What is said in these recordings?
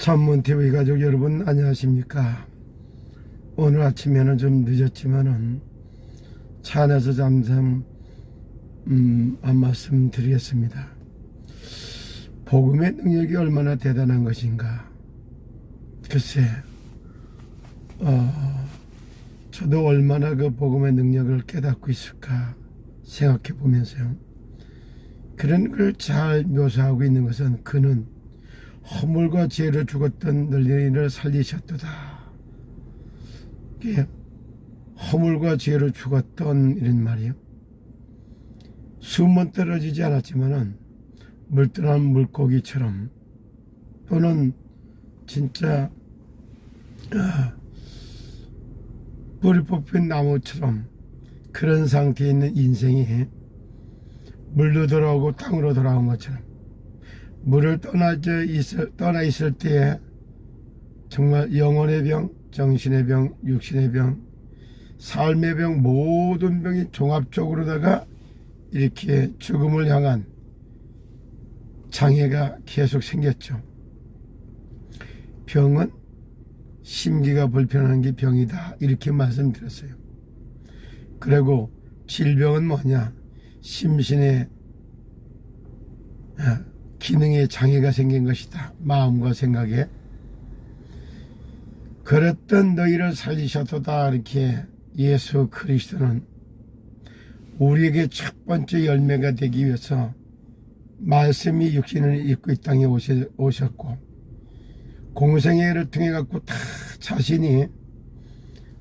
전문TV 가족 여러분 안녕하십니까. 오늘 아침에는 좀 늦었지만은 차 안에서 잠깐 한 말씀 드리겠습니다. 복음의 능력이 얼마나 대단한 것인가. 글쎄 저도 얼마나 그 복음의 능력을 깨닫고 있을까 생각해 보면서요, 그런 걸 잘 묘사하고 있는 것은 그는 허물과 죄로 죽었던 너희를 살리셨도다. 이게 허물과 죄로 죽었던 이런 말이요, 숨은 떨어지지 않았지만은 물떠난 물고기처럼 또는 진짜 뿌리 뽑힌 나무처럼 그런 상태에 있는 인생이 물로 돌아오고 땅으로 돌아온 것처럼 물을 떠나 있을 때에 정말 영혼의 병, 정신의 병, 육신의 병, 삶의 병, 모든 병이 종합적으로다가 이렇게 죽음을 향한 장애가 계속 생겼죠. 병은 심기가 불편한 게 병이다, 이렇게 말씀드렸어요. 그리고 질병은 뭐냐, 심신의 기능에 장애가 생긴 것이다. 마음과 생각에. 그랬던 너희를 살리셨도다. 이렇게 예수 그리스도는 우리에게 첫 번째 열매가 되기 위해서 말씀이 육신을 입고 이 땅에 오셨고, 공생애를 통해 갖고 다 자신이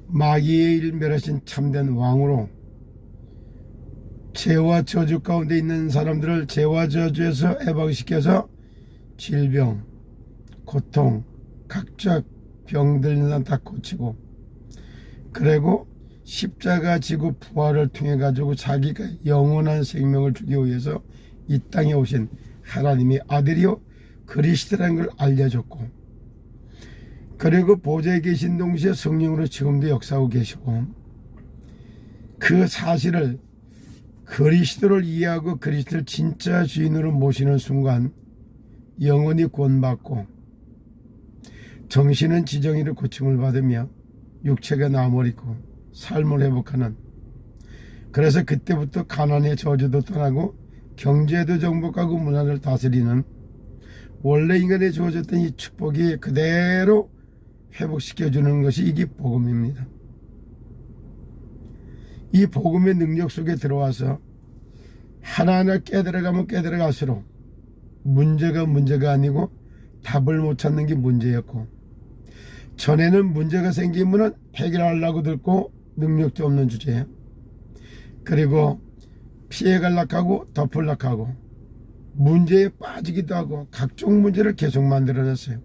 마귀의 일 멸하신 참된 왕으로 죄와 저주 가운데 있는 사람들을 죄와 저주에서 해방시켜서 질병, 고통, 각자 병들는 다 고치고, 그리고 십자가 지고 부활을 통해 가지고 자기가 영원한 생명을 주기 위해서 이 땅에 오신 하나님의 아들이요 그리스도라는 걸 알려줬고, 그리고 보좌에 계신 동시에 성령으로 지금도 역사하고 계시고, 그 사실을 그리스도를 이해하고 그리스도를 진짜 주인으로 모시는 순간 영혼이 구원받고 정신은 지정의로 고침을 받으며 육체가 나아버리고 삶을 회복하는, 그래서 그때부터 가난의 저주도 떠나고 경제도 정복하고 문화를 다스리는, 원래 인간에 주어졌던 이 축복이 그대로 회복시켜주는 것이 이게 복음입니다. 이 복음의 능력 속에 들어와서 하나하나 깨달아가면 깨달아갈수록 문제가 아니고 답을 못 찾는 게 문제였고, 전에는 문제가 생기면 해결하려고 들고 능력도 없는 주제예요. 그리고 피해가려고 하고 덮으려고 하고 문제에 빠지기도 하고 각종 문제를 계속 만들어냈어요.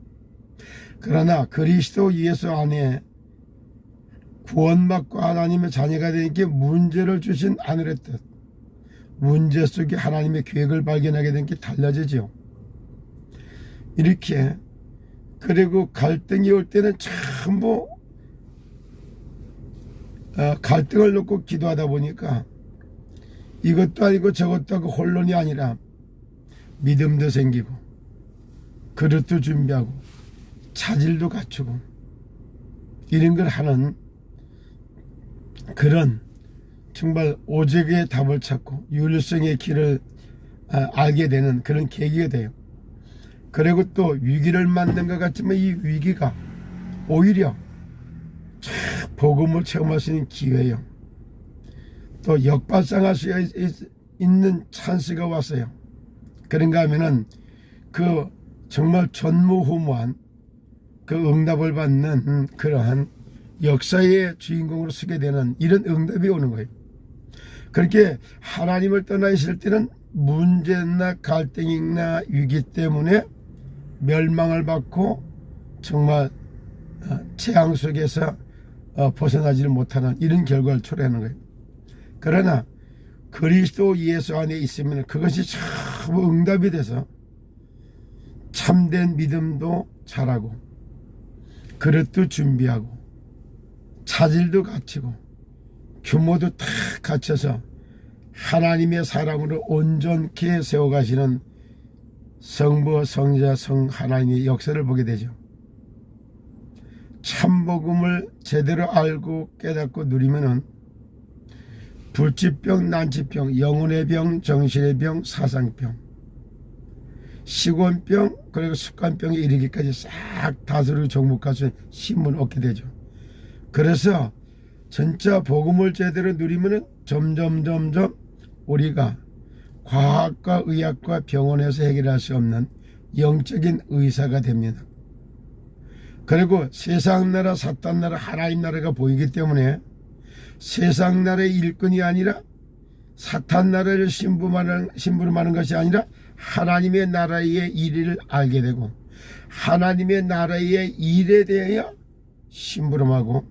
그러나 그리스도 예수 안에 구원받고 하나님의 자녀가 되니까 문제를 주신 하늘의 뜻, 문제 속에 하나님의 계획을 발견하게 된 게 달라지죠. 이렇게. 그리고 갈등이 올 때는 전부 갈등을 놓고 기도하다 보니까 이것도 아니고 저것도 하고 혼론이 아니라 믿음도 생기고 그릇도 준비하고 자질도 갖추고 이런 걸 하는, 그런 정말 오직의 답을 찾고 윤리성의 길을 알게 되는 그런 계기가 돼요. 그리고 또 위기를 만든 것 같지만 이 위기가 오히려 복음을 체험할 수 있는 기회예요. 또 역발상할 수 있는 찬스가 왔어요. 그런가 하면은 그 정말 전무후무한 그 응답을 받는 그러한 역사의 주인공으로 서게 되는 이런 응답이 오는 거예요. 그렇게 하나님을 떠나 있을 때는 문제나 갈등이나 위기 때문에 멸망을 받고 정말 재앙 속에서 벗어나지를 못하는 이런 결과를 초래하는 거예요. 그러나 그리스도 예수 안에 있으면 그것이 전부 응답이 돼서 참된 믿음도 잘하고 그릇도 준비하고 자질도 갖추고 규모도 탁 갖춰서 하나님의 사람으로 온전케 세워가시는 성부, 성자, 성 하나님의 역사를 보게 되죠. 참복음을 제대로 알고 깨닫고 누리면은 불치병, 난치병, 영혼의 병, 정신의 병, 사상병, 식원병, 그리고 습관병에 이르기까지 싹 다스리고 정복할 수 있는 힘을 얻게 되죠. 그래서 진짜 복음을 제대로 누리면은 점점 우리가 과학과 의학과 병원에서 해결할 수 없는 영적인 의사가 됩니다. 그리고 세상 나라, 사탄 나라, 하나님 나라가 보이기 때문에 세상 나라의 일꾼이 아니라 사탄 나라를 심부름하는 것이 아니라 하나님의 나라의 일을 알게 되고 하나님의 나라의 일에 대하여 심부름하고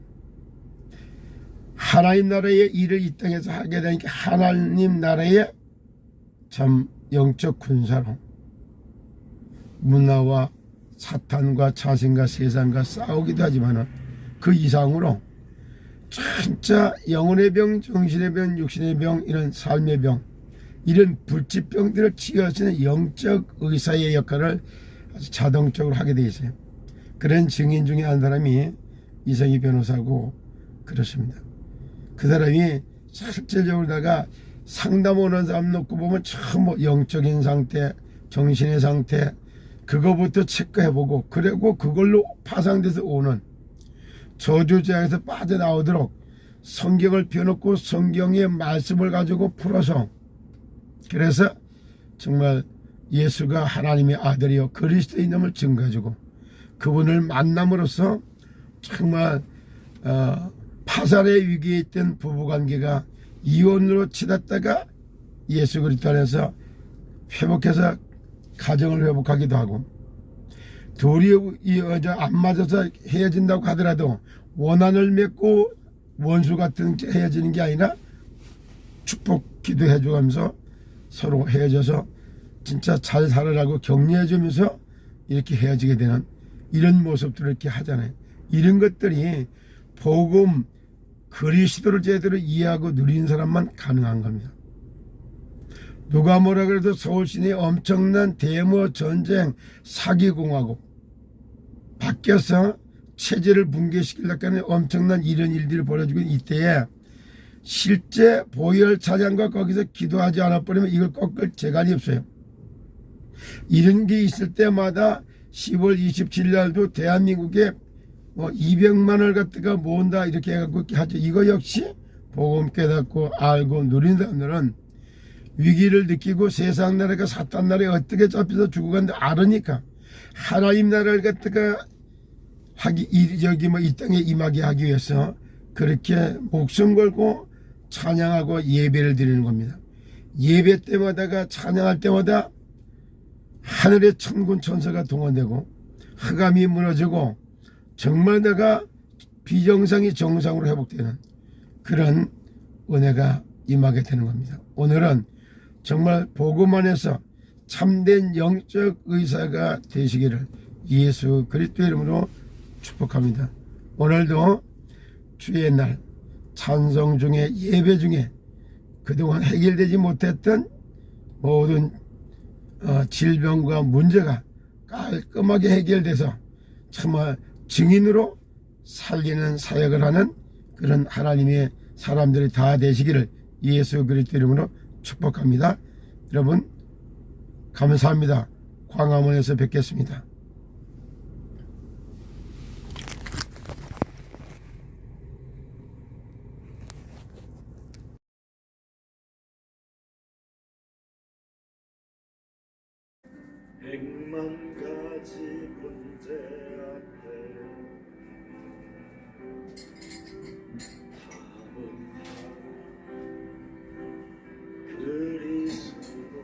하나님 나라의 일을 이 땅에서 하게 되니까 하나님 나라의 참 영적 군사로 문화와 사탄과 자신과 세상과 싸우기도 하지만 그 이상으로 진짜 영혼의 병, 정신의 병, 육신의 병, 이런 삶의 병, 이런 불치병들을 치유하시는 영적 의사의 역할을 아주 자동적으로 하게 되어 있어요. 그런 증인 중에 한 사람이 이성희 변호사고 그렇습니다. 그 사람이 실질적으로다가 상담 오는 사람 놓고 보면 처음 영적인 상태, 정신의 상태, 그거부터 체크해보고, 그리고 그걸로 파상돼서 오는 저주제에서 빠져나오도록 성경을 펴놓고 성경의 말씀을 가지고 풀어서, 그래서 정말 예수가 하나님의 아들이요 그리스도인임을 증거해주고 그분을 만남으로써 정말 파산의 위기에 있던 부부관계가 이혼으로 치닫다가 예수 그리스도 안에서 회복해서 가정을 회복하기도 하고, 둘이 안 맞아서 헤어진다고 하더라도 원한을 맺고 원수 같은 헤어지는 게 아니라 축복 기도해 주면서 서로 헤어져서 진짜 잘 살아라고 격려해 주면서 이렇게 헤어지게 되는 이런 모습들을 이렇게 하잖아요. 이런 것들이 복음 그리스도를 제대로 이해하고 누리는 사람만 가능한 겁니다. 누가 뭐라 그래도 서울 시내에 엄청난 대모 전쟁 사기공화국 바뀌어서 체제를 붕괴시키려고 하는 엄청난 이런 일들이 벌어지고 있는 이때에 실제 보혈 찬양과 거기서 기도하지 않아버리면 이걸 꺾을 재간이 없어요. 이런 게 있을 때마다 10월 27일 날도 대한민국에 200만을 갖다가 모은다 이렇게 해갖고 하죠. 이거 역시 복음 깨닫고 알고 누린 사람들은 위기를 느끼고 세상 나라가 사탄 나라에 어떻게 잡혀서 죽어간다 알으니까 하나님 나라를 갖다가 이 땅에 임하게 하기 위해서 그렇게 목숨 걸고 찬양하고 예배를 드리는 겁니다. 예배 때마다가 찬양할 때마다 하늘의 천군 천사가 동원되고 흑암이 무너지고 정말 내가 비정상이 정상으로 회복되는 그런 은혜가 임하게 되는 겁니다. 오늘은 정말 복음 안에서 참된 영적 의사가 되시기를 예수 그리스도의 이름으로 축복합니다. 오늘도 주의 날 찬송 중에 예배 중에 그동안 해결되지 못했던 모든 질병과 문제가 깔끔하게 해결돼서 정말 증인으로 살리는 사역을 하는 그런 하나님의 사람들이 다 되시기를 예수 그리스도 이름으로 축복합니다. 여러분 감사합니다. 광화문에서 뵙겠습니다. 백만 가지 문제 앞에 답은 그리스도.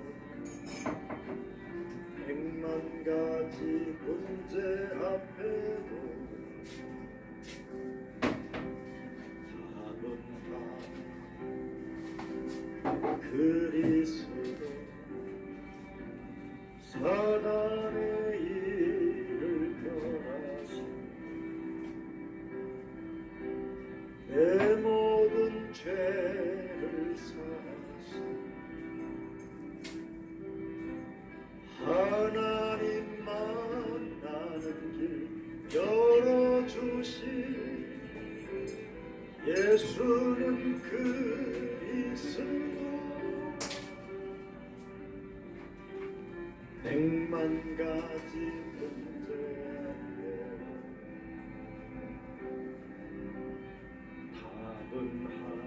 백만 가지 문제 앞에도 답은 그리스도. 사단의 일을 펴라시 내 모든 죄를 사시 하나님 만나는 길 열어주시 예수는 그리스도 백만 가지 문제 앞에 답은 하나